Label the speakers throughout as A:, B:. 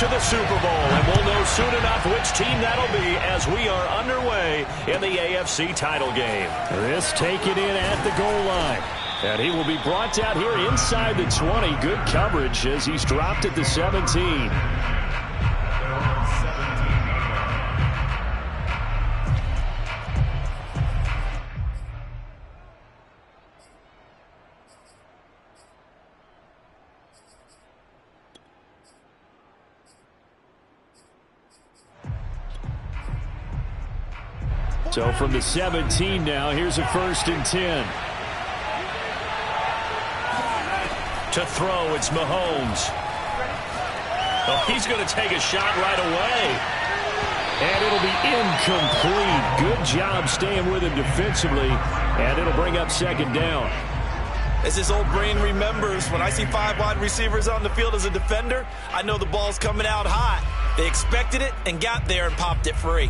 A: to the Super Bowl, and we'll know soon enough which team that'll be as we are underway in the AFC title game.
B: This taken in at the goal line. And he will be brought down here inside the 20. Good coverage as he's dropped at the 17. So from the 17 now, here's a 1st and 10.
A: To throw, it's Mahomes. Oh, he's going to take a shot right away.
B: And it'll be incomplete. Good job staying with him defensively. And it'll bring up 2nd down.
C: As his old brain remembers, when I see 5 wide receivers on the field as a defender, I know the ball's coming out hot. They expected it and got there and popped it free.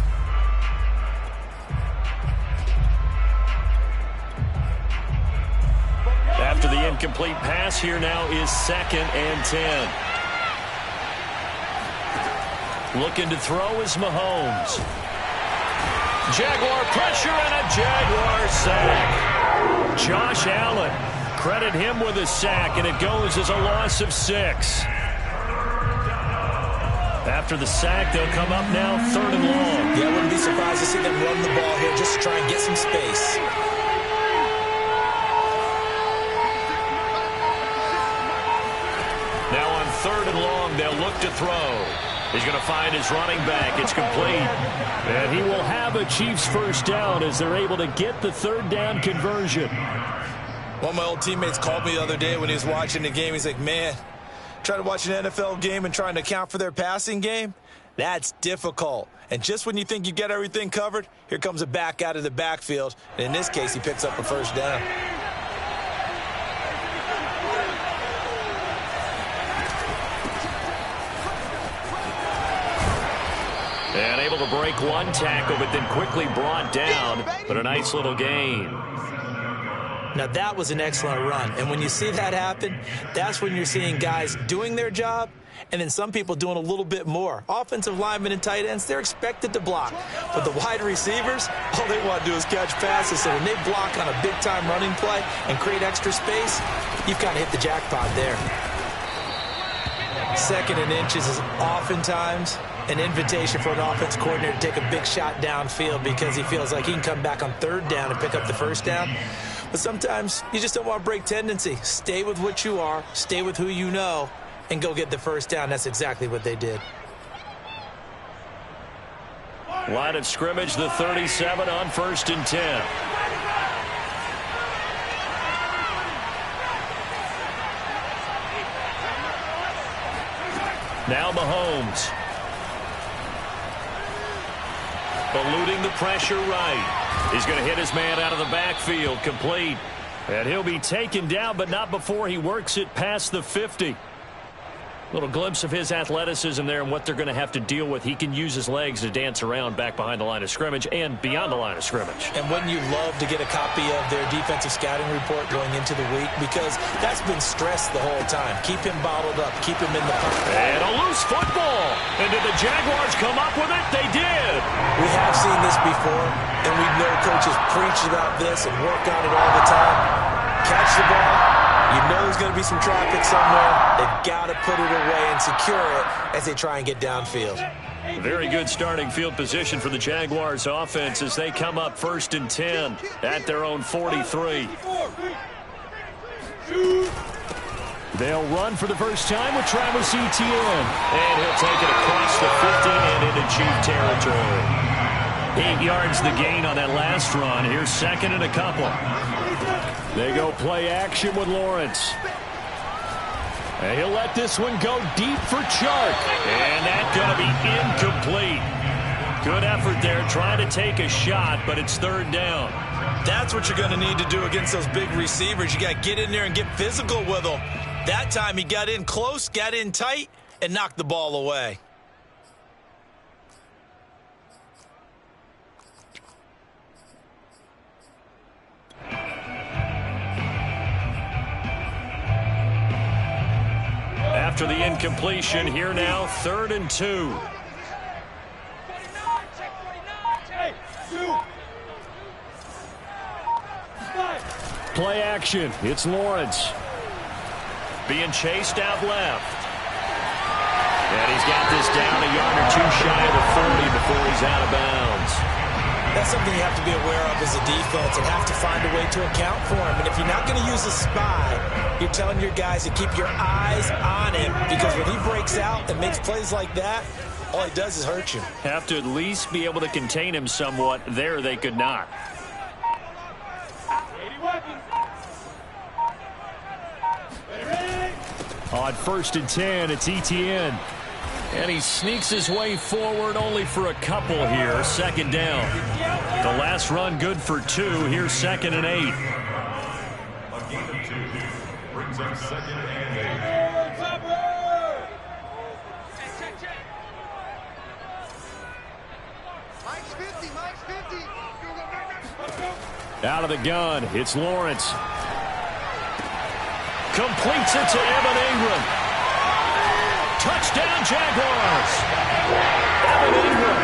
A: After the incomplete pass, here now is 2nd and 10. Looking to throw is Mahomes. Jaguar pressure and a Jaguar sack.
B: Josh Allen, credit him with a sack, and it goes as a loss of 6. After the sack, they'll come up now 3rd and long.
C: Yeah, I wouldn't be surprised to see them run the ball here just to try and get some space.
A: Now on 3rd and long, they'll look to throw. He's going to find his running back. It's complete.
B: And he will have a Chiefs 1st down as they're able to get the 3rd down conversion.
C: One of my old teammates called me the other day when he was watching the game. He's like, man, trying to watch an NFL game and trying to account for their passing game, that's difficult. And just when you think you get everything covered, here comes a back out of the backfield. And in this case, he picks up a 1st down.
A: And able to break one tackle, but then quickly brought down. But a nice little gain.
C: Now, that was an excellent run. And when you see that happen, that's when you're seeing guys doing their job and then some people doing a little bit more. Offensive linemen and tight ends, they're expected to block. But the wide receivers, all they want to do is catch passes. So when they block on a big-time running play and create extra space, you've kind of hit the jackpot there. 2nd and inches is oftentimes an invitation for an offense coordinator to take a big shot downfield because he feels like he can come back on 3rd down and pick up the 1st down. But sometimes you just don't want to break tendency. Stay with what you are, stay with who you know, and go get the 1st down. That's exactly what they did.
A: Line of scrimmage, the 37 on 1st and 10. Now Mahomes. Eluding the pressure right. He's going to hit his man out of the backfield, complete.
B: And he'll be taken down, but not before he works it past the 50. Little glimpse of his athleticism there and what they're going to have to deal with. He can use his legs to dance around back behind the line of scrimmage and beyond the line of scrimmage.
C: And wouldn't you love to get a copy of their defensive scouting report going into the week? Because that's been stressed the whole time. Keep him bottled up. Keep him in the pocket.
A: And a loose football. And did the Jaguars come up with it? They did.
C: We have seen this before, and we know coaches preach about this and work on it all the time. Catch the ball. You know there's going to be some traffic somewhere. They've got to put it away and secure it as they try and get downfield.
B: Very good starting field position for the Jaguars offense as they come up 1st and 10 at their own 43. They'll run for the first time with Travis Etienne.
A: And he'll take it across the 50 and into Chief territory.
B: 8 yards the gain on that last run. Here's 2nd and a couple. They go play action with Lawrence. And he'll let this one go deep for Chark.
A: And that's going to be incomplete.
B: Good effort there, trying to take a shot, but it's 3rd down.
C: That's what you're going to need to do against those big receivers. You got to get in there and get physical with them. That time he got in close, got in tight, and knocked the ball away.
B: after the incompletion. Here now, 3rd and 2. Play action. It's Lawrence. Being chased out left. And he's got this down a yard or two shy of the 40 before he's out of bounds.
C: That's something you have to be aware of as a defense and have to find a way to account for him. And if you're not going to use a spy, you're telling your guys to keep your eyes on him, because when he breaks out and makes plays like that, all he does is hurt you.
B: Have to at least be able to contain him somewhat. There they could not. On 1st and 10, it's Etienne. And he sneaks his way forward only for a couple here. 2nd down. The last run good for 2. Here's 2nd and 8.
D: A gain of 2 brings up 2nd and 8.
B: Out of the gun, it's Lawrence. Completes it to Evan Ingram. Touchdown, Jaguars. Evan Ingram,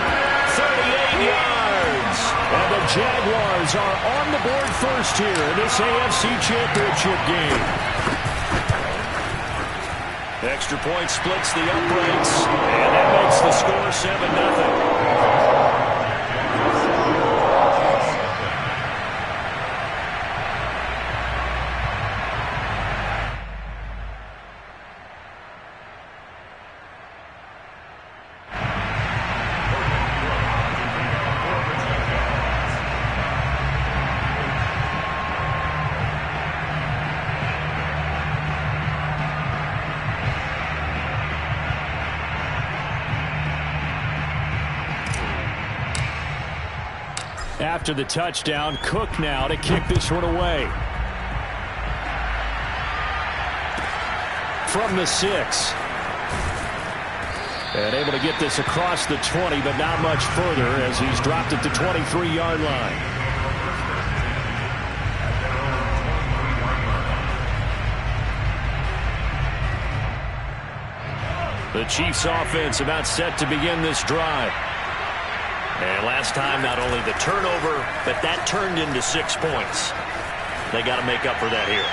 B: 38 yards. And the Jaguars are on the board first here in this AFC Championship game. Extra point splits the uprights, and that makes the score 7-0. After the touchdown, Cook now to kick this one away. From the 6. And able to get this across the 20, but not much further as he's dropped at the 23-yard line. The Chiefs offense about set to begin this drive. And last time, not only the turnover, but that turned into 6 points. They got to make up for that here.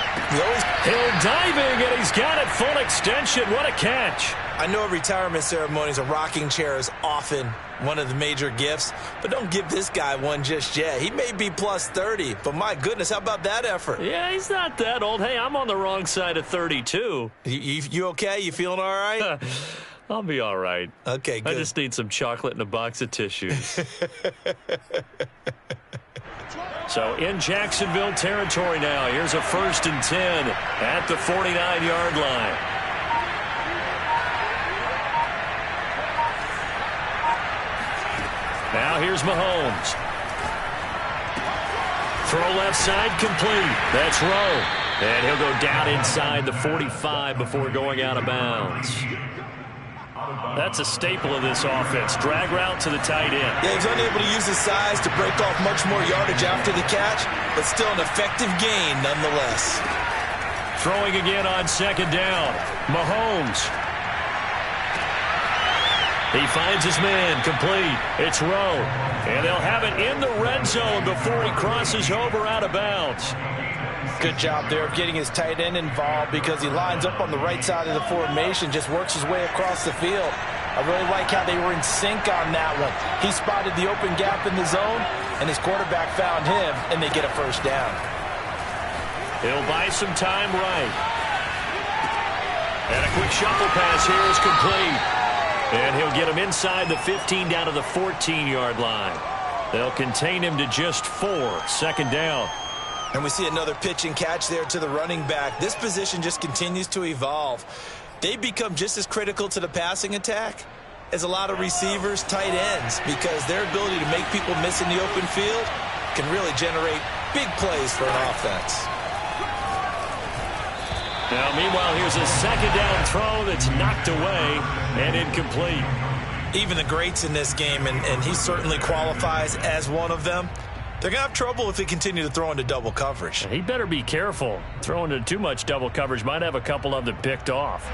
B: Hill diving, and he's got it full extension. What a catch.
C: I know at retirement ceremonies, a rocking chair is often one of the major gifts, but don't give this guy one just yet. He may be plus 30, but my goodness, how about that effort?
B: Yeah, he's not that old. Hey, I'm on the wrong side of 32.
C: You okay? You feeling all right?
B: I'll be all right.
C: Okay, good.
B: I just need some chocolate and a box of tissues. So in Jacksonville territory now. Here's a 1st and 10 at the 49-yard line. Now here's Mahomes. Throw left side complete. That's Rowe. And he'll go down inside the 45 before going out of bounds. That's a staple of this offense. Drag route to the tight end.
C: Yeah, he's unable to use his size to break off much more yardage after the catch, but still an effective gain nonetheless.
B: Throwing again on 2nd down. Mahomes. He finds his man complete. It's Rowe. And they'll have it in the red zone before he crosses over out of bounds.
C: Good job there of getting his tight end involved, because he lines up on the right side of the formation, just works his way across the field. I really like how they were in sync on that one. He spotted the open gap in the zone, and his quarterback found him, and they get a 1st down.
B: He'll buy some time right. And a quick shuffle pass here is complete. And he'll get him inside the 15 down to the 14-yard line. They'll contain him to just 4. 2nd down.
C: And we see another pitch and catch there to the running back. This position just continues to evolve. They become just as critical to the passing attack as a lot of receivers, tight ends, because their ability to make people miss in the open field can really generate big plays for an offense.
B: Now, meanwhile, here's a 2nd down throw that's knocked away and incomplete.
C: Even the greats in this game, and he certainly qualifies as one of them, they're going to have trouble if they continue to throw into double coverage.
B: He better be careful. Throwing into too much double coverage might have a couple of them picked off.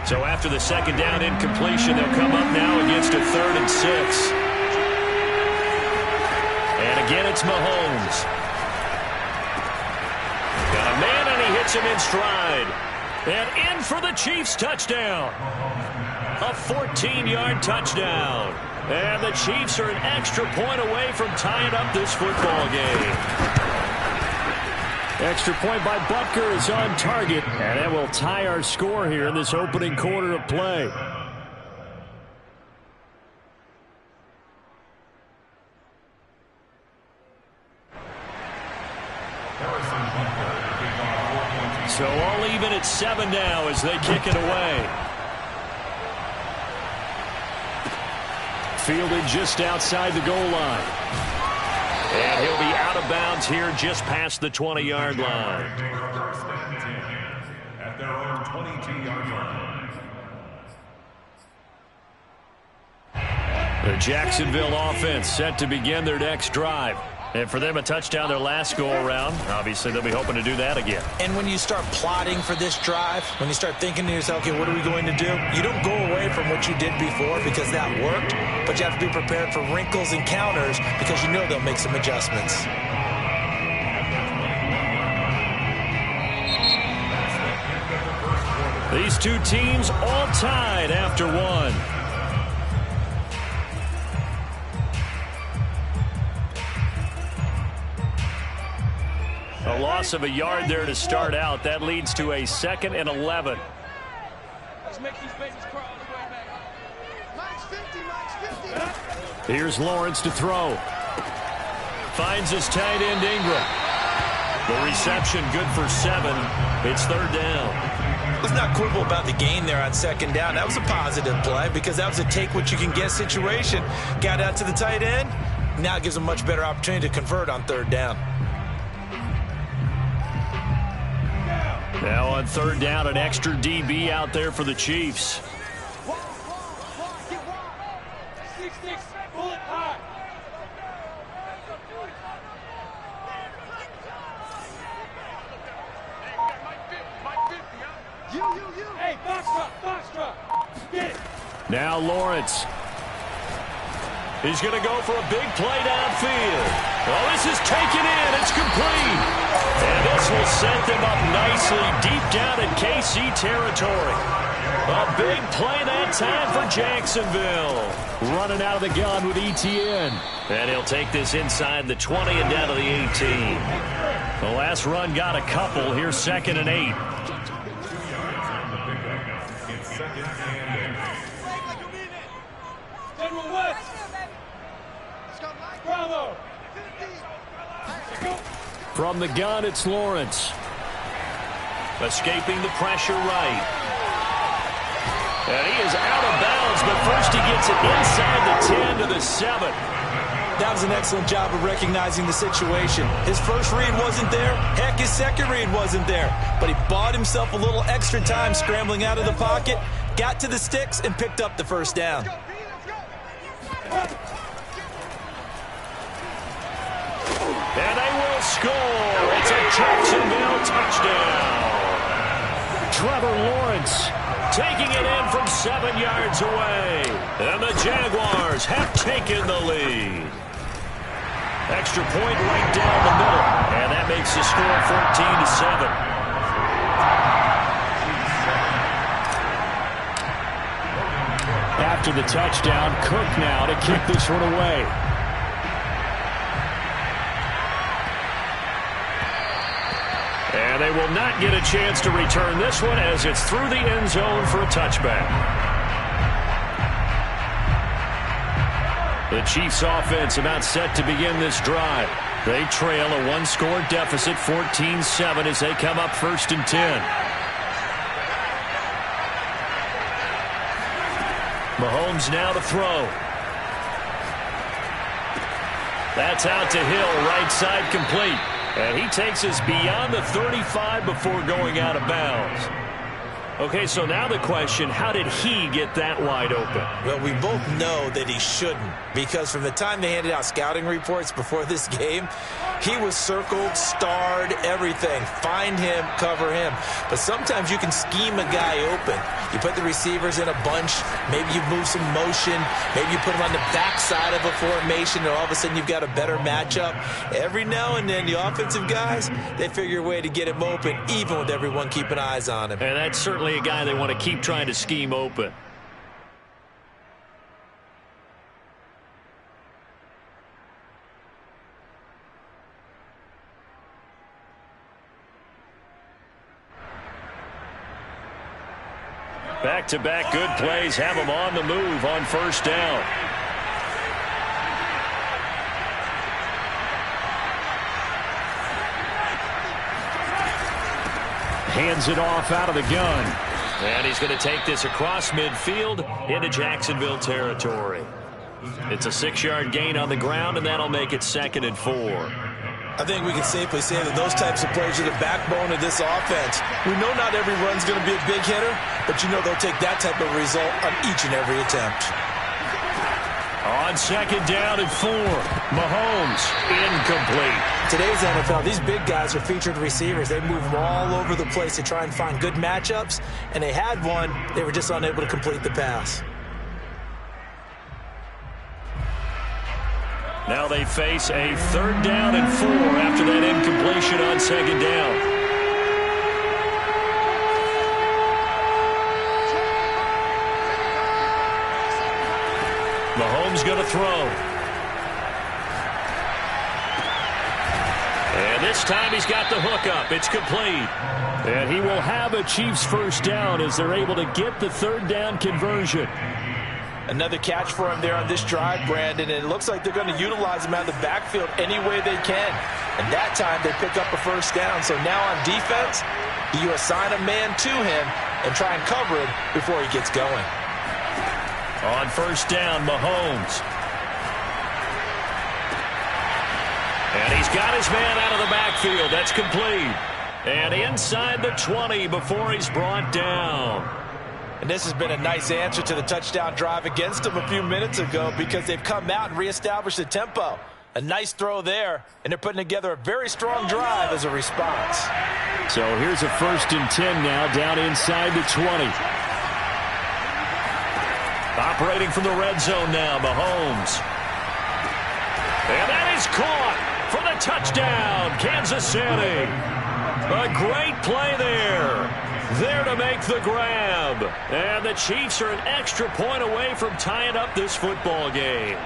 B: So after the second down incompletion, they'll come up now against a 3rd and 6. And again, it's Mahomes. Got a man, and he hits him in stride. And in for the Chiefs touchdown. A 14-yard touchdown. And the Chiefs are an extra point away from tying up this football game. Extra point by Butker is on target. And that will tie our score here in this opening quarter of play. So all even at 7 now as they kick it away. Fielded just outside the goal line. And he'll be out of bounds here just past the 20-yard line.
D: At their own 22-yard line.
B: The Jacksonville offense set to begin their next drive. And for them, a touchdown their last go-around. Obviously, they'll be hoping to do that again.
C: And when you start plotting for this drive, when you start thinking to yourself, okay, what are we going to do? You don't go away from what you did before because that worked, but you have to be prepared for wrinkles and counters because you know they'll make some adjustments.
B: These two teams all tied after one. A loss of a yard there to start out. That leads to a 2nd and 11.
E: Let's make these babies crawl on the way back. Max 50.
B: Here's Lawrence to throw. Finds his tight end Ingram. The reception good for 7. It's 3rd down.
C: Let's not quibble about the gain there on 2nd down. That was a positive play because that was a take-what-you-can-get situation. Got out to the tight end. Now it gives a much better opportunity to convert on 3rd down.
B: Now on 3rd down, an extra DB out there for the Chiefs.
E: 6-6, pull it high. You. Hey, box drop. Get it.
B: Now Lawrence. He's going to go for a big play downfield. Well, this is taken in. It's complete. And this will set them up nicely deep down in KC territory. A big play that time for Jacksonville. Running out of the gun with ETN. And he'll take this inside the 20 and down to the 18. The last run got a couple. Here's 2nd and 8.
D: It's 2nd and 8.
E: General West. Bravo.
B: From the gun, it's Lawrence. Escaping the pressure right. And he is out of bounds, but first he gets it inside the 10 to the 7.
C: That was an excellent job of recognizing the situation. His first read wasn't there. Heck, his second read wasn't there. But he bought himself a little extra time scrambling out of the pocket, got to the sticks, and picked up the 1st down.
B: And they will score. It's a Jacksonville touchdown. Trevor Lawrence taking it in from 7 yards away. And the Jaguars have taken the lead. Extra point right down the middle. And that makes the score 14-7. After the touchdown, Cook now to kick this one away. And they will not get a chance to return this one as it's through the end zone for a touchback. The Chiefs offense about set to begin this drive. They trail a 1-score deficit, 14-7 as they come up 1st and 10. Mahomes now to throw. That's out to Hill, right side complete. And he takes us beyond the 35 before going out of bounds. Okay, so now the question, how did he get that wide open?
C: Well, we both know that he shouldn't, because from the time they handed out scouting reports before this game, he was circled, starred, everything. Find him, cover him. But sometimes you can scheme a guy open. You put the receivers in a bunch. Maybe you move some motion. Maybe you put them on the backside of a formation, and all of a sudden you've got a better matchup. Every now and then, the offensive guys, they figure a way to get him open, even with everyone keeping eyes on him.
B: And that's certainly a guy they want to keep trying to scheme open. Back-to-back good plays have him on the move on first down. Hands it off out of the gun. And he's going to take this across midfield into Jacksonville territory. It's a 6-yard gain on the ground, and that'll make it 2nd and 4.
C: I think we can safely say that those types of plays are the backbone of this offense. We know not every run's going to be a big hitter, but you know they'll take that type of result on each and every attempt.
B: On 2nd down and 4, Mahomes incomplete.
C: Today's NFL, these big guys are featured receivers. They move all over the place to try and find good matchups, and they had one. They were just unable to complete the pass.
B: Now they face a 3rd down and 4 after that incompletion on 2nd down. Mahomes going to throw. And this time he's got the hook up. It's complete. And he will have a Chiefs first down as they're able to get the 3rd down conversion.
C: Another catch for him there on this drive, Brandon, and it looks like they're going to utilize him out of the backfield any way they can. And that time they pick up a first down. So now on defense, you assign a man to him and try and cover him before he gets going.
B: On first down, Mahomes. And he's got his man out of the backfield. That's complete. And inside the 20 before he's brought down.
C: And this has been a nice answer to the touchdown drive against them a few minutes ago because they've come out and reestablished the tempo. A nice throw there, and they're putting together a very strong drive as a response.
B: So here's a 1st and 10 now down inside the 20. Operating from the red zone now, Mahomes. And that is caught for the touchdown, Kansas City. A great play there. There to make the grab. And the Chiefs are an extra point away from tying up this football game.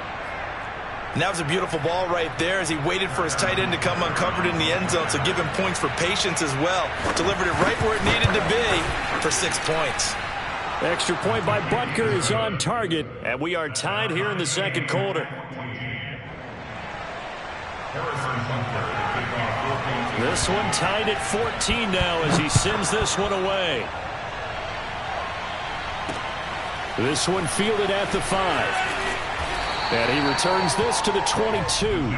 C: And that was a beautiful ball right there as he waited for his tight end to come uncovered in the end zone, so give him points for patience as well. Delivered it right where it needed to be for 6 points.
B: Extra point by Butker is on target, and we are tied here in the 2nd quarter. This one tied at 14 now as he sends this one away. This one fielded at the 5. And he returns this to the 22.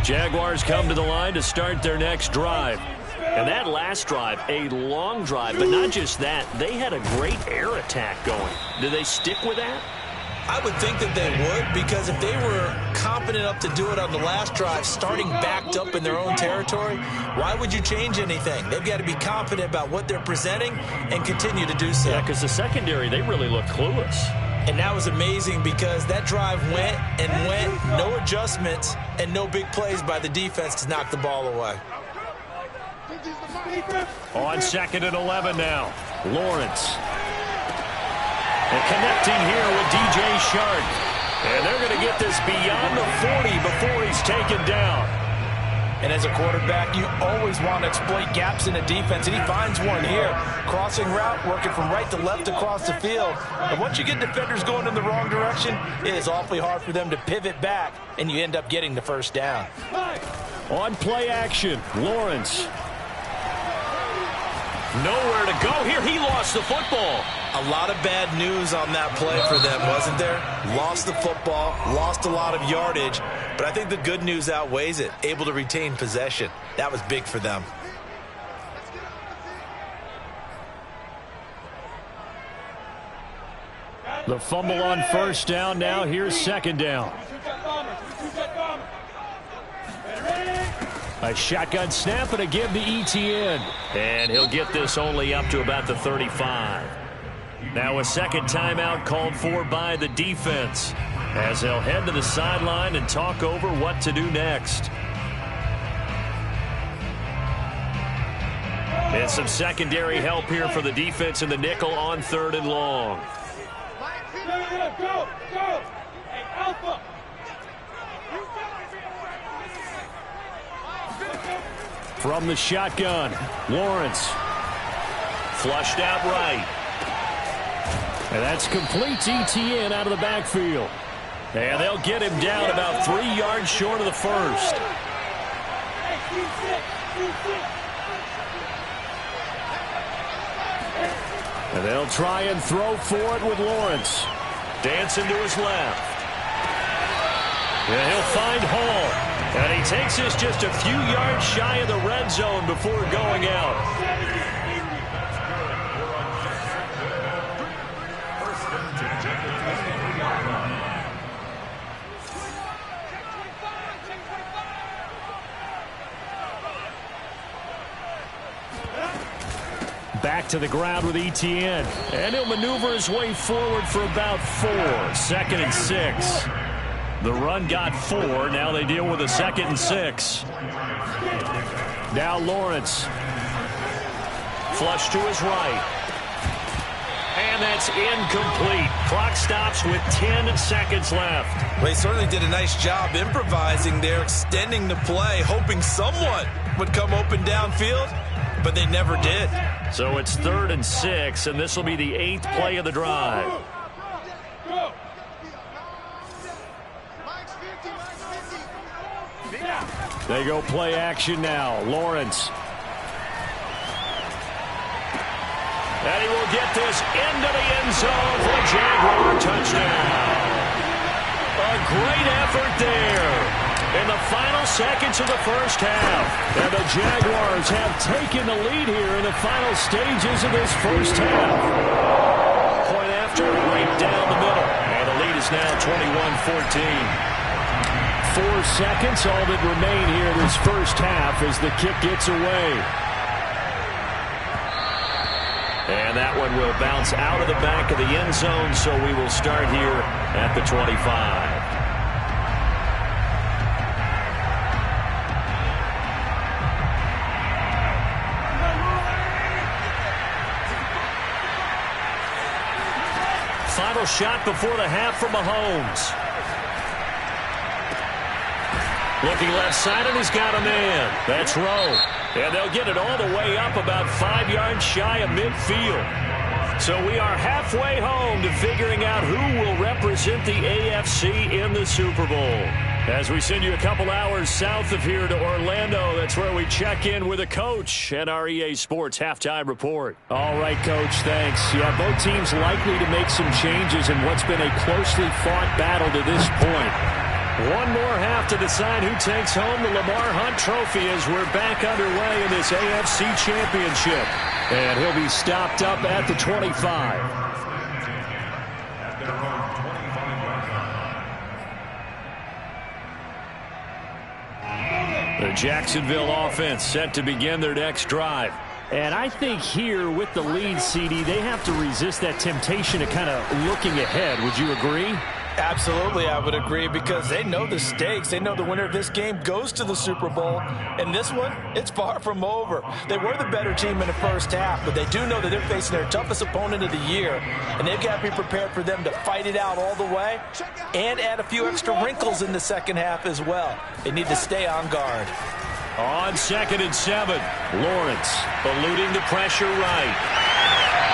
B: Jaguars come to the line to start their next drive. And that last drive, a long drive, but not just that, they had a great air attack going. Do they stick with that?
C: I would think that they would, because if they were confident enough to do it on the last drive, starting backed up in their own territory, why would you change anything? They've got to be confident about what they're presenting and continue to do so.
B: Yeah, because the secondary, they really look clueless.
C: And that was amazing because that drive went and went, no adjustments, and no big plays by the defense to knock the ball away.
B: On 2nd and 11 now, Lawrence. And connecting here with DJ Shark. And they're going to get this beyond the 40 before he's taken down.
C: And as a quarterback, you always want to exploit gaps in the defense, and he finds one here. Crossing route, working from right to left across the field. And once you get defenders going in the wrong direction, it is awfully hard for them to pivot back, and you end up getting the first down.
B: On play action, Lawrence. Nowhere to go here. He lost the football.
C: A lot of bad news on that play for them, wasn't there? Lost the football, lost a lot of yardage, but I think the good news outweighs it. Able to retain possession. That was big for them.
B: The fumble on first down. Now here's second down. A shotgun snap and a give to Etienne. And he'll get this only up to about the 35. Now a second timeout called for by the defense, as they'll head to the sideline and talk over what to do next. And some secondary help here for the defense in the nickel on 3rd and long.
E: Go! Hey, Alpha!
B: From the shotgun, Lawrence. Flushed out right. And that's complete to Etienne out of the backfield. And they'll get him down about 3 yards short of the first. And they'll try and throw for it with Lawrence. Dancing to his left. And he'll find Hall. And he takes this just a few yards shy of the red zone before going out. Back to the ground with Etienne. And he'll maneuver his way forward for about 4. 2nd and 6. The run got 4. Now they deal with a 2nd and 6. Now Lawrence. Flush to his right. And that's incomplete. Clock stops with 10 seconds left.
C: Well, he certainly did a nice job improvising there, extending the play, hoping someone would come open downfield, but they never did.
B: So it's 3rd and 6, and this will be the 8th play of the drive. They go play action now. Lawrence. And he will get this into the end zone for a Jaguar touchdown. A great effort there in the final seconds of the first half. And the Jaguars have taken the lead here in the final stages of this first half. Point after, right down the middle. And the lead is now 21-14. 4 seconds, all that remain here in this first half as the kick gets away. And that one will bounce out of the back of the end zone, so we will start here at the 25. Final shot before the half from Mahomes. Looking left side, and he's got a man. That's Rowe. And they'll get it all the way up about 5 yards shy of midfield. So we are halfway home to figuring out who will represent the AFC in the Super Bowl. As we send you a couple hours south of here to Orlando, that's where we check in with a coach at our EA Sports Halftime Report. All right, Coach, thanks. Yeah, both teams likely to make some changes in what's been a closely fought battle to this point. One more half to decide who takes home the Lamar Hunt Trophy as we're back underway in this AFC Championship. And he'll be stopped up at the 25. The Jacksonville offense set to begin their next drive. And I think here with the lead, CD, they have to resist that temptation of kind of looking ahead. Would you agree?
C: Absolutely, I would agree, because they know the stakes. They know the winner of this game goes to the Super Bowl. And this one, it's far from over. They were the better team in the first half, but they do know that they're facing their toughest opponent of the year. And they've got to be prepared for them to fight it out all the way and add a few extra wrinkles in the second half as well. They need to stay on guard.
B: On 2nd and 7, Lawrence eluding the pressure right.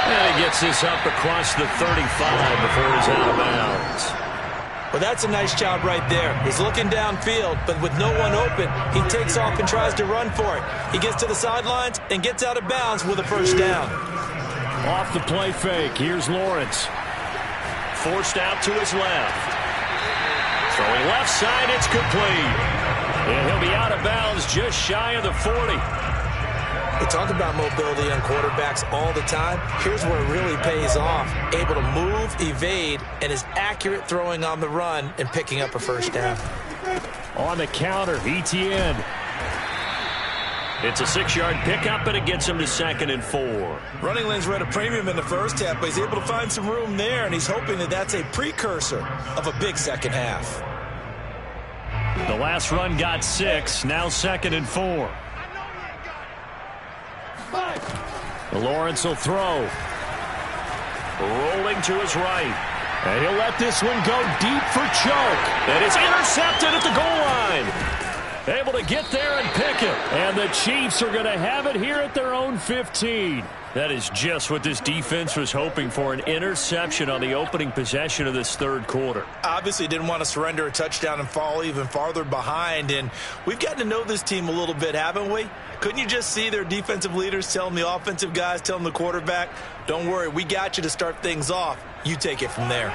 B: And he gets this up across the 35 before he's out of bounds.
C: Well, that's a nice job right there. He's looking downfield, but with no one open, he takes off and tries to run for it. He gets to the sidelines and gets out of bounds with a first down.
B: Off the play fake, here's Lawrence. Forced out to his left. Throwing left side, it's complete. And he'll be out of bounds just shy of the 40.
C: They talk about mobility on quarterbacks all the time. Here's where it really pays off. Able to move, evade, and is accurate throwing on the run and picking up a first down.
B: On the counter, Etienne. It's a 6-yard pickup, and it gets him to 2nd and 4.
C: Running lanes were at a premium in the first half, but he's able to find some room there, and he's hoping that that's a precursor of a big second half.
B: The last run got 6, now 2nd and 4. Lawrence will throw. Rolling to his right. And he'll let this one go deep for choke. And it's intercepted at the goal line. Able to get there and pick it. And the Chiefs are going to have it here at their own 15. That is just what this defense was hoping for, an interception on the opening possession of this third quarter.
C: Obviously didn't want to surrender a touchdown and fall even farther behind. And we've gotten to know this team a little bit, haven't we? Couldn't you just see their defensive leaders telling the offensive guys, telling the quarterback, don't worry, we got you to start things off. You take it from there.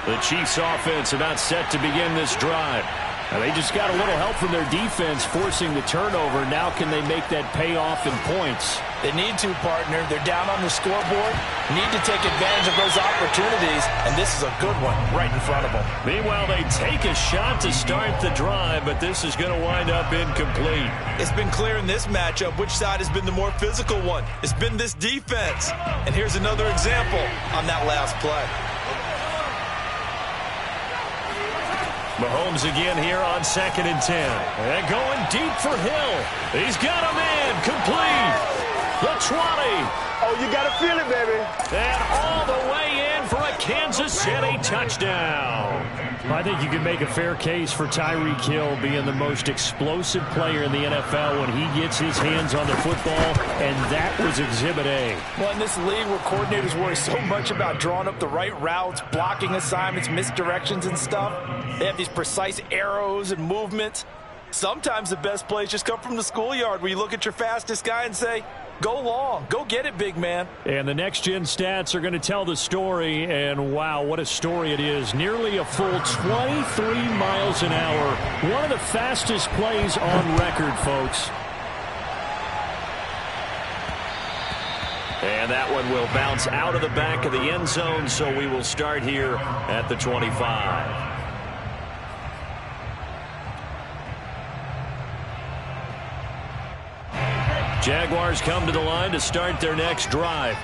B: The Chiefs offense about set to begin this drive. And they just got a little help from their defense forcing the turnover. Now can they make that pay off in points?
C: They need to, partner. They're down on the scoreboard. Need to take advantage of those opportunities, and this is a good one right in front of them.
B: Meanwhile, they take a shot to start the drive, but this is going to wind up incomplete.
C: It's been clear in this matchup which side has been the more physical one. It's been this defense. And here's another example on that last play.
B: Mahomes again here on 2nd and 10. And going deep for Hill. He's got a man complete. The 20.
E: Oh, you got to feel it, baby.
B: And all the way in for a Kansas City touchdown. I think you can make a fair case for Tyreek Hill being the most explosive player in the NFL when he gets his hands on the football, and that was Exhibit A.
C: Well, in this league where coordinators worry so much about drawing up the right routes, blocking assignments, misdirections and stuff, they have these precise arrows and movements. Sometimes the best plays just come from the schoolyard where you look at your fastest guy and say, go long. Go get it, big man.
B: And the next-gen stats are going to tell the story, and wow, what a story it is. Nearly a full 23 miles an hour. One of the fastest plays on record, folks. And that one will bounce out of the back of the end zone, so we will start here at the 25. Jaguars come to the line to start their next drive.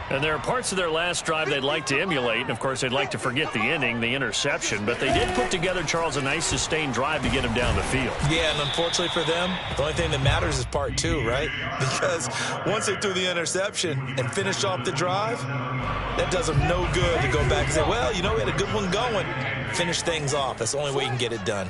B: And there are parts of their last drive they'd like to emulate. And, of course, they'd like to forget the inning, the interception. But they did put together, Charles, a nice sustained drive to get him down the field.
C: Yeah, and unfortunately for them, the only thing that matters is part 2, right? Because once they threw the interception and finished off the drive, that does them no good to go back and say, well, you know, we had a good one going. Finish things off. That's the only way you can get it done.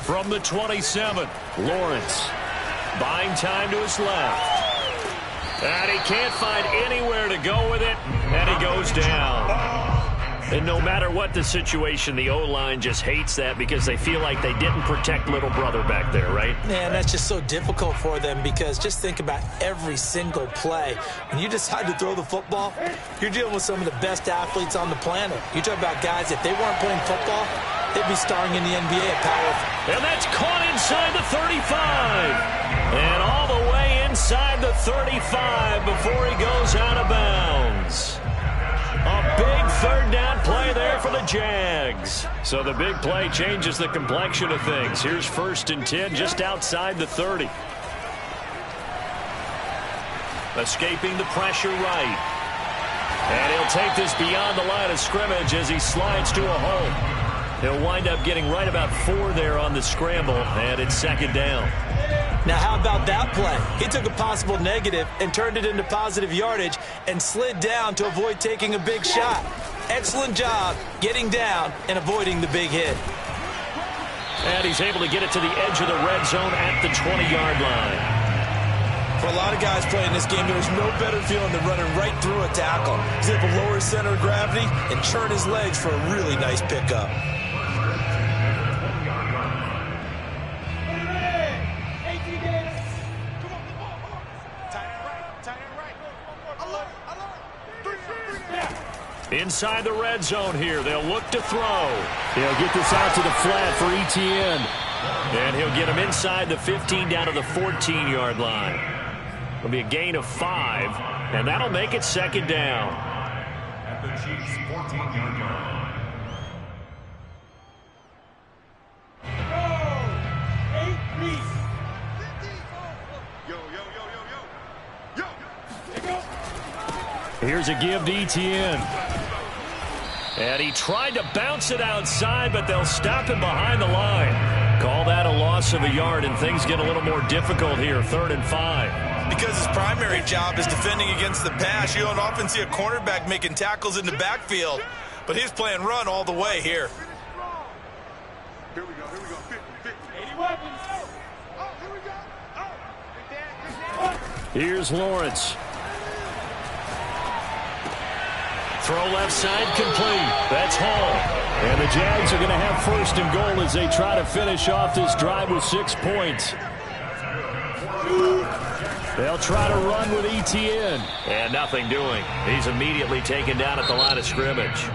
B: From the 27, Lawrence buying time to his left. And he can't find anywhere to go with it, and he goes down. And no matter what the situation, the O-line just hates that because they feel like they didn't protect little brother back there, right?
C: Man, that's just so difficult for them because just think about every single play. When you decide to throw the football, you're dealing with some of the best athletes on the planet. You talk about guys, if they weren't playing football, they'd be starring in the NBA at power.
B: And that's caught inside the 35. And all the way inside the 35 before he goes out of bounds. A big third down play there for the Jags. So the big play changes the complexion of things. Here's 1st and 10 just outside the 30. Escaping the pressure right. And he'll take this beyond the line of scrimmage as he slides to a hole. He'll wind up getting right about 4 there on the scramble, and it's 2nd down.
C: Now, how about that play? He took a possible negative and turned it into positive yardage and slid down to avoid taking a big shot. Excellent job getting down and avoiding the big hit.
B: And he's able to get it to the edge of the red zone at the 20-yard line.
C: For a lot of guys playing this game, there's no better feeling than running right through a tackle. He's able to lower his center of gravity and churn his legs for a really nice pickup.
B: inside the red zone here. They'll look to throw. He'll get this out to the flat for Etienne. And he'll get him inside the 15 down to the 14-yard line. It'll be a gain of 5, and that'll make it second down.
D: At the Chiefs' 14-yard line.
B: Here's a give to Etienne. And he tried to bounce it outside, but they'll stop him behind the line. Call that a loss of a yard, and things get a little more difficult here, 3rd and 5.
C: Because his primary job is defending against the pass, you don't often see a cornerback making tackles in the backfield. But he's playing run all the way here.
E: Here we go. 80 weapons. Oh, here we go.
B: Here's Lawrence. Throw left side complete. That's Hall. And the Jags are going to have 1st and goal as they try to finish off this drive with 6 points. They'll try to run with Etienne. And nothing doing. He's immediately taken down at the line of scrimmage.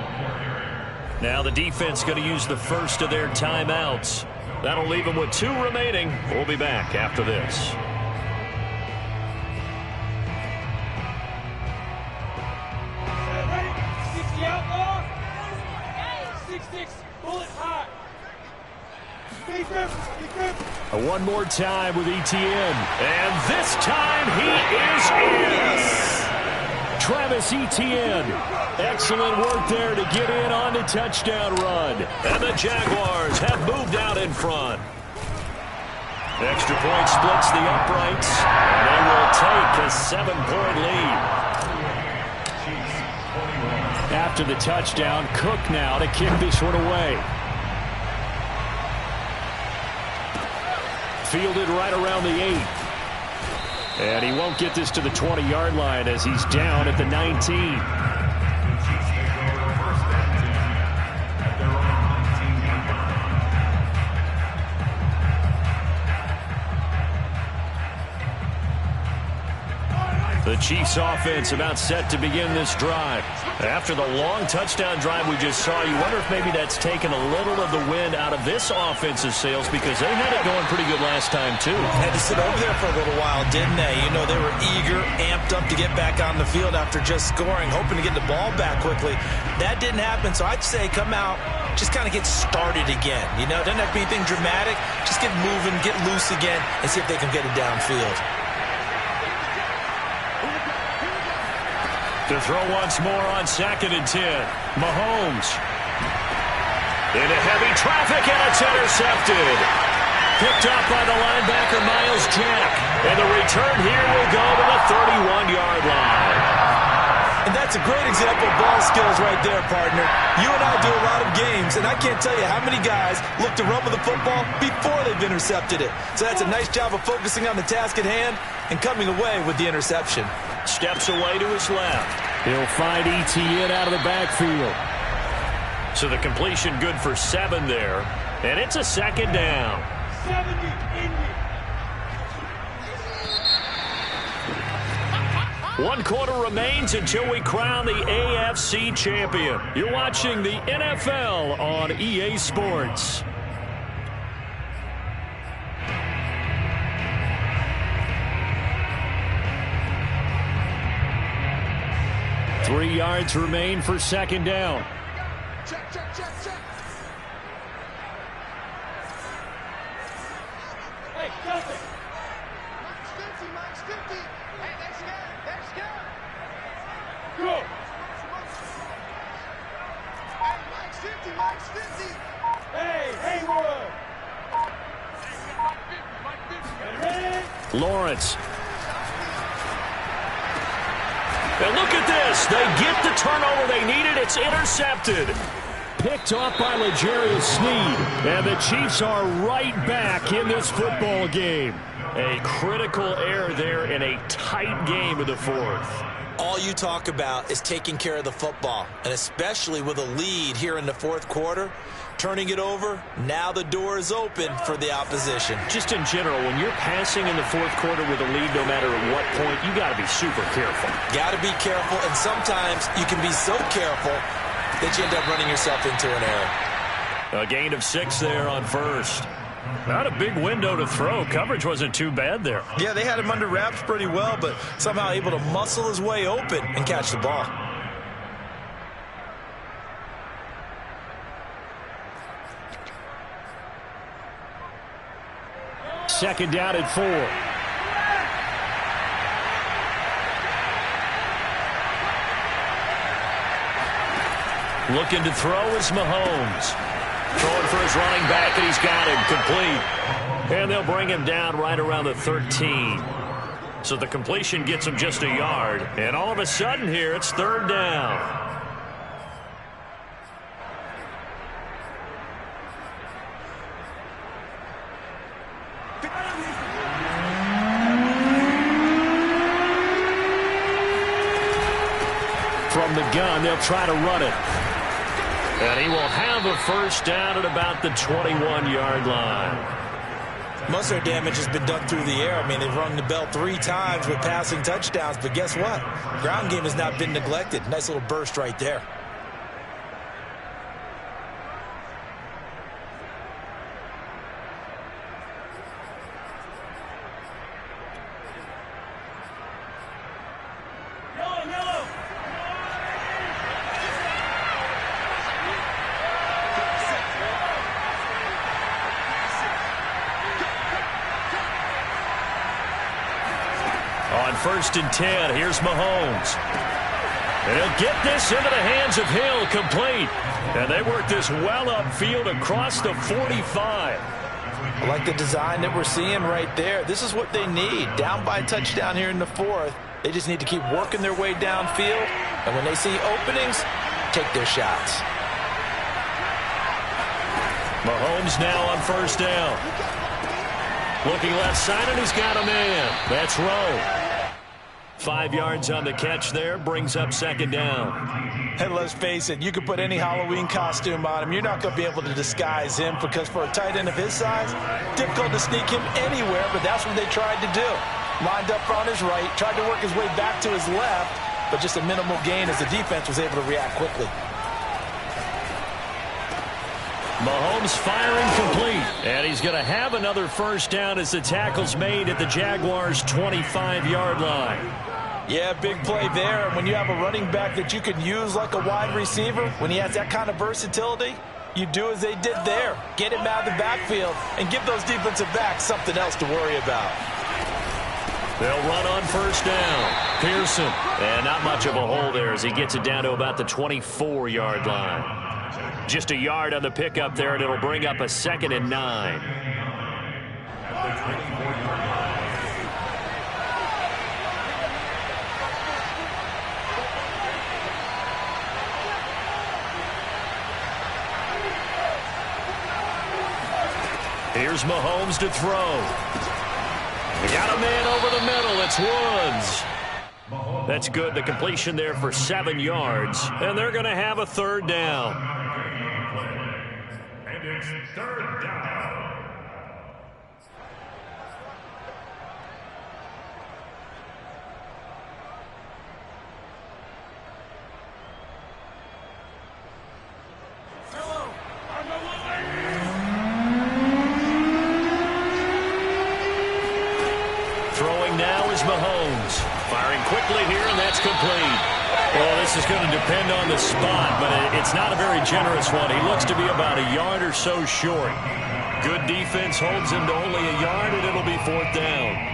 B: Now the defense going to use the first of their timeouts. That'll leave them with 2 remaining. We'll be back after this. One more time with Etienne. And this time he is in. Travis Etienne. Excellent work there to get in on the touchdown run. And the Jaguars have moved out in front. Extra point splits the uprights. And they will take a 7-point lead. After the touchdown, Cook now to kick this one away. Fielded right around the 8. And he won't get this to the 20-yard line as he's down at the 19. The Chiefs offense about set to begin this drive. After the long touchdown drive we just saw, you wonder if maybe that's taken a little of the wind out of this offense's sails because they had it going pretty good last time too.
C: Had to sit over there for a little while, didn't they? You know, they were eager, amped up to get back on the field after just scoring, hoping to get the ball back quickly. That didn't happen, so I'd say come out, just kind of get started again. You know, doesn't have to be anything dramatic. Just get moving, get loose again, and see if they can get it downfield.
B: To throw once more on 2nd and 10. Mahomes. Into heavy traffic, and it's intercepted. Picked up by the linebacker, Miles Jack. And the return here will go to the 31-yard line.
C: And that's a great example of ball skills right there, partner. You and I do a lot of games, and I can't tell you how many guys look to run with the football before they've intercepted it. So that's a nice job of focusing on the task at hand and coming away with the interception.
B: Steps away to his left. He'll find Etienne out of the backfield. So the completion good for 7 there. And it's a 2nd down.
E: 70, Indy.
B: 1 quarter remains until we crown the AFC champion. You're watching the NFL on EA Sports. Three yards remain for 2nd down.
E: Check. Hey, nothing. Mike's 50. Hey, they're scared. Go. Hey, Mike's 50. Hey, Haywood. Mike 50.
B: Lawrence. And look at this. They get the turnover they needed. It's intercepted. Picked off by L'Jarius Sneed. And the Chiefs are right back in this football game. A critical error there in a tight game in the 4th.
C: All you talk about is taking care of the football, and especially with a lead here in the 4th quarter, turning it over, now the door is open for the opposition.
B: Just in general, when you're passing in the 4th quarter with a lead, no matter at what point, you got to be super careful.
C: Got to be careful, and sometimes you can be so careful that you end up running yourself into an error.
B: A gain of 6 there on first. Not a big window to throw. Coverage wasn't too bad there.
C: Yeah, they had him under wraps pretty well, but somehow able to muscle his way open and catch the ball.
B: Second down at 4. Looking to throw is Mahomes. Throwing for his running back, and he's got him complete. And they'll bring him down right around the 13. So the completion gets him just a yard. And all of a sudden here, it's third down. From the gun, they'll try to run it. And he will have a first down at about the 21-yard line.
C: Most of their damage has been done through the air. I mean, they've rung the bell 3 times with passing touchdowns, but guess what? Ground game has not been neglected. Nice little burst right there.
B: On 1st and 10, here's Mahomes. And he'll get this into the hands of Hill, complete. And they work this well upfield across the 45.
C: I like the design that we're seeing right there. This is what they need. Down by a touchdown here in the 4th. They just need to keep working their way downfield. And when they see openings, take their shots.
B: Mahomes now on 1st down. Looking left side, and he's got a man. That's Rowe. 5 yards on the catch there, brings up 2nd down.
C: And let's face it, you could put any Halloween costume on him. You're not going to be able to disguise him because for a tight end of his size, difficult to sneak him anywhere, but that's what they tried to do. Lined up on his right, tried to work his way back to his left, but just a minimal gain as the defense was able to react quickly.
B: Mahomes firing complete. And he's going to have another first down as the tackle's made at the Jaguars' 25-yard line.
C: Yeah, big play there. And when you have a running back that you can use like a wide receiver, when he has that kind of versatility, you do as they did there. Get him out of the backfield and give those defensive backs something else to worry about.
B: They'll run on 1st down. Pearson. And not much of a hole there as he gets it down to about the 24-yard line. Just a yard on the pickup there, and it'll bring up a 2nd and 9. Here's Mahomes to throw. Got a man over the middle. It's Woods. That's good. The completion there for 7 yards, and they're going to have a 3rd down.
D: And it's 3rd down.
B: Throwing now is Mahomes. Firing quickly here, and that's complete. Well, this is going to depend on the spot, but it's not a very generous one. He looks to be about a yard or so short. Good defense holds him to only a yard, and it'll be 4th down.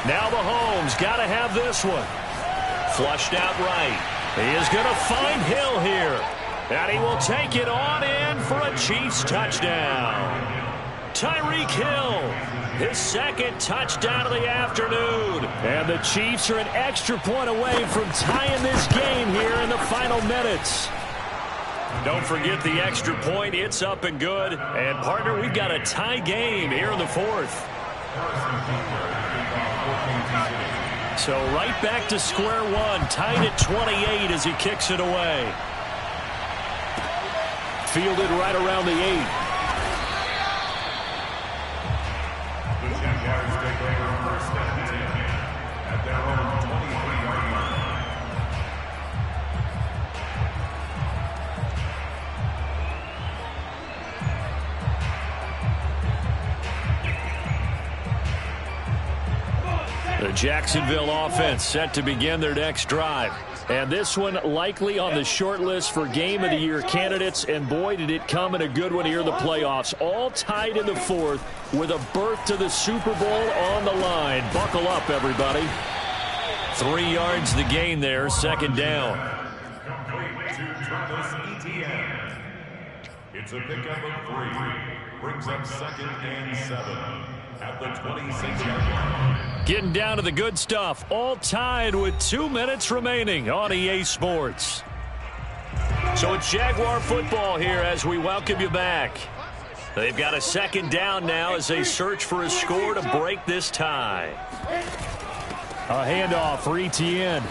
B: Now Mahomes got to have this one. Flushed out right. He is going to find Hill here. And he will take it on in for a Chiefs touchdown. Tyreek Hill, his 2nd touchdown of the afternoon. And the Chiefs are an extra point away from tying this game here in the final minutes. Don't forget the extra point. It's up and good. And, partner, we've got a tie game here in the 4th. So right back to square one, tied at 28 as he kicks it away. Fielded right around the 8.
D: The Jaguars take over first and 10 at their own 23-yard line.
B: The Jacksonville offense set to begin their next drive. And this one likely on the short list for Game of the Year candidates. And boy, did it come in a good one here in the playoffs. All tied in the fourth with a berth to the Super Bowl on the line. Buckle up, everybody. 3 yards the gain there, second down.
D: Complete to Travis Etienne. It's a pickup of 3. Brings up second and 7 at the 26-yard line.
B: Getting down to the good stuff. All tied with 2 minutes remaining on EA Sports. So it's Jaguar football here as we welcome you back. They've got a second down now as they search for a score to break this tie. A handoff for Etienne.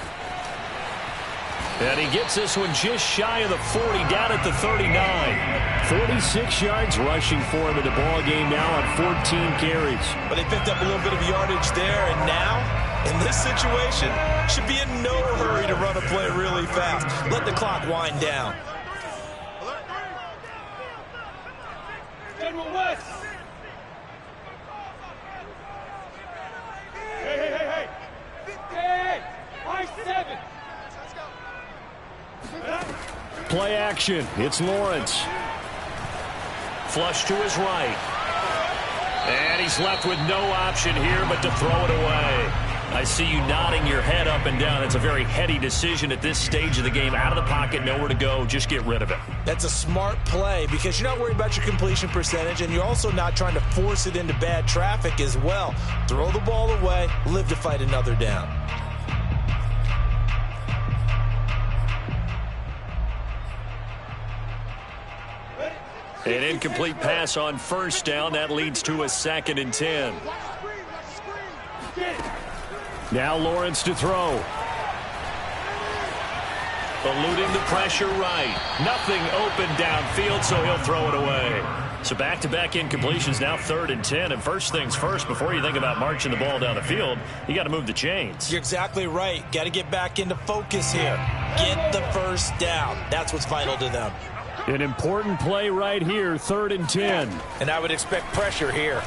B: And he gets this one just shy of the 40, down at the 39. 46 yards rushing for him in the ball game now on 14 carries.
C: But they picked up a little bit of yardage there, and now, in this situation, should be in no hurry to run a play really fast. Let the clock wind down.
E: General West. Hey. Hey, I-7.
B: Play action. It's Lawrence. Flush to his right. And he's left with no option here but to throw it away. I see you nodding your head up and down. It's a very heady decision at this stage of the game. Out of the pocket, nowhere to go. Just get rid of it.
C: That's a smart play because you're not worried about your completion percentage, and you're also not trying to force it into bad traffic as well. Throw the ball away, live to fight another down.
B: An incomplete pass on first down. That leads to a 2nd and 10. Now Lawrence to throw. Eluding the pressure right. Nothing open downfield, so he'll throw it away. So back-to-back incompletions, now 3rd and 10. And first things first, before you think about marching the ball down the field, you got to move the chains.
C: You're exactly right. Got to get back into focus here. Get the first down. That's what's vital to them.
B: An important play right here, 3rd and 10.
C: And I would expect pressure here.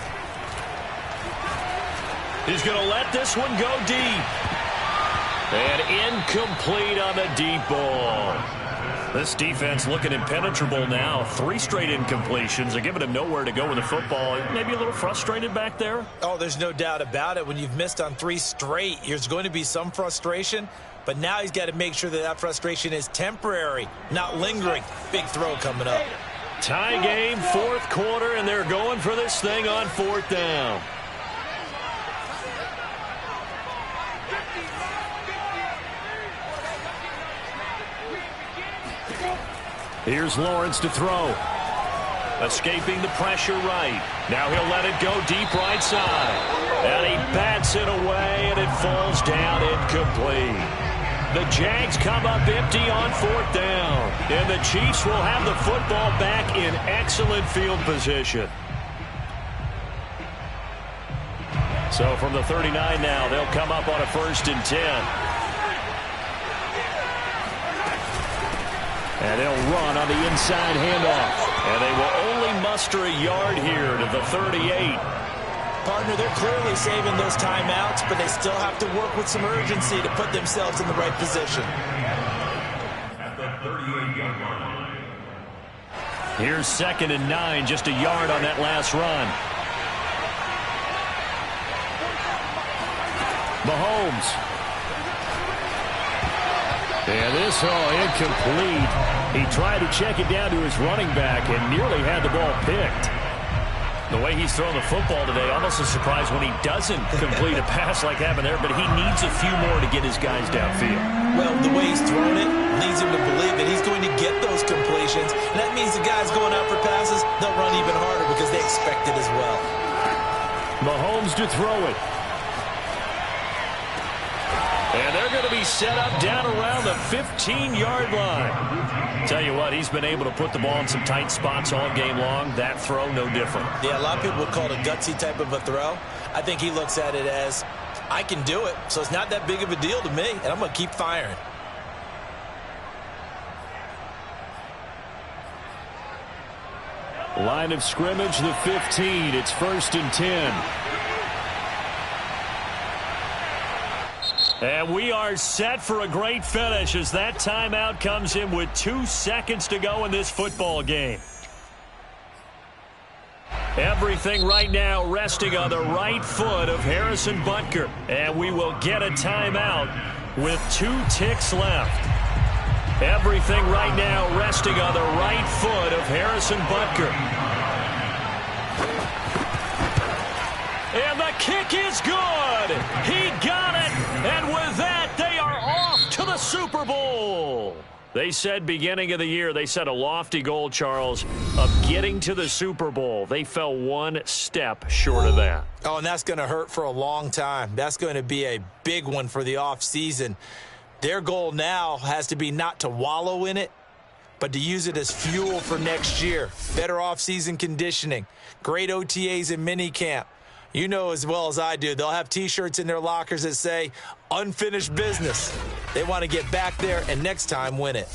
B: He's going to let this one go deep. And incomplete on the deep ball. This defense looking impenetrable now. 3 straight incompletions. They're giving him nowhere to go with the football. Maybe a little frustrated back there?
C: Oh, there's no doubt about it. When you've missed on 3 straight, there's going to be some frustration. But now he's got to make sure that that frustration is temporary, not lingering. Big throw coming up.
B: Tie game, 4th quarter, and they're going for this thing on 4th down. Here's Lawrence to throw. Escaping the pressure right. Now he'll let it go deep right side. And he bats it away, and it falls down incomplete. The Jags come up empty on 4th down. And the Chiefs will have the football back in excellent field position. So from the 39 now, they'll come up on a 1st and 10. And they'll run on the inside handoff. And they will only muster a yard here to the 38.
C: Partner, they're clearly saving those timeouts, but they still have to work with some urgency to put themselves in the right position.
D: At the 38-yard line.
B: Here's 2nd and 9, just a yard on that last run. Mahomes. And this, incomplete. He tried to check it down to his running back and nearly had the ball picked. The way he's thrown the football today, almost a surprise when he doesn't complete a pass like happened there, but he needs a few more to get his guys downfield.
C: Well, the way he's thrown it leads him to believe that he's going to get those completions. And that means the guys going out for passes, they'll run even harder because they expect it as well.
B: Mahomes to throw it. And they're going to be set up down around the 15-yard line. Tell you what, he's been able to put the ball in some tight spots all game long. That throw, no different.
C: Yeah, a lot of people would call it a gutsy type of a throw. I think he looks at it as, I can do it, so it's not that big of a deal to me, and I'm going to keep firing.
B: Line of scrimmage, the 15. It's 1st and 10. And we are set for a great finish as that timeout comes in with 2 seconds to go in this football game. Everything right now resting on the right foot of Harrison Butker. And we will get a timeout with 2 ticks left. Everything right now resting on the right foot of Harrison Butker. And the kick is good. He got it. And with that, they are off to the Super Bowl. They said beginning of the year, they set a lofty goal, Charles, of getting to the Super Bowl. They fell 1 step short of that.
C: Oh, and that's going to hurt for a long time. That's going to be a big one for the offseason. Their goal now has to be not to wallow in it, but to use it as fuel for next year. Better offseason conditioning, great OTAs and minicamp. You know as well as I do, they'll have T-shirts in their lockers that say, unfinished business. They want to get back there and next time win it.